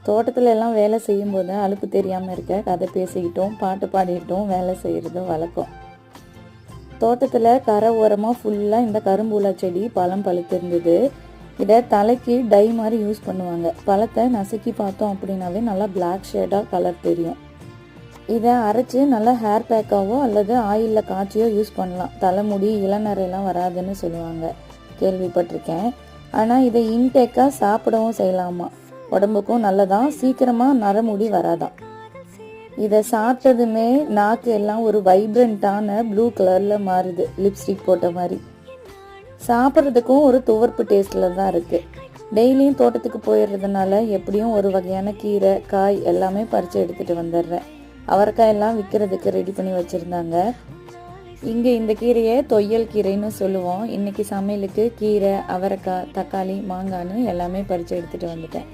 தோட்டத்துல எல்லாம் வேலை செய்யும்போது அலுப்பு தெரியாமல் இருக்க கதை பேசிக்கிட்டோம், பாட்டு பாடிக்கிட்டோம் வேலை செய்கிறது வழக்கம். தோட்டத்தில் கரை ஓரமாக ஃபுல்லாக இந்த கரும்பூலா செடி பழம் பழுத்திருந்தது. இதை தலைக்கு டை மாதிரி யூஸ் பண்ணுவாங்க. பழத்தை நசுக்கி பார்த்தோம் அப்படின்னாவே நல்லா பிளாக் ஷேடாக கலர் தெரியும். இதை அரைச்சி நல்லா ஹேர் பேக்காவோ அல்லது ஆயிலில் காய்ச்சியோ யூஸ் பண்ணலாம். தலைமுடி இளநரையெல்லாம் வராதுன்னு சொல்லுவாங்க, கேள்விப்பட்டிருக்கேன். ஆனால் இதை இன்டேக்காக சாப்பிடவும் செய்யலாமா, உடம்புக்கும் நல்லதான், சீக்கிரமாக நரமுடி வராதான். இதை சாப்பிட்டதுமே நாக்கு எல்லாம் ஒரு வைப்ரண்ட்டான ப்ளூ கலரில் மாறுது, லிப்ஸ்டிக் போட்ட மாதிரி. சாப்பிட்றதுக்கும் ஒரு துவர்ப்பு டேஸ்ட்டில் தான் இருக்குது. டெய்லியும் தோட்டத்துக்கு போயிடுறதுனால எப்படியும் ஒரு வகையான கீரை காய் எல்லாமே பறித்து எடுத்துகிட்டு வந்துடுறேன். அவரைக்காய் எல்லாம் விற்கிறதுக்கு ரெடி பண்ணி வச்சுருந்தாங்க. இங்கே இந்த கீரையை தொய்யல் கீரைன்னு சொல்லுவோம். இன்றைக்கி சமையலுக்கு கீரை, அவரைக்காய், தக்காளி, மாங்காய்னு எல்லாமே பறித்து எடுத்துகிட்டு வந்துட்டேன்.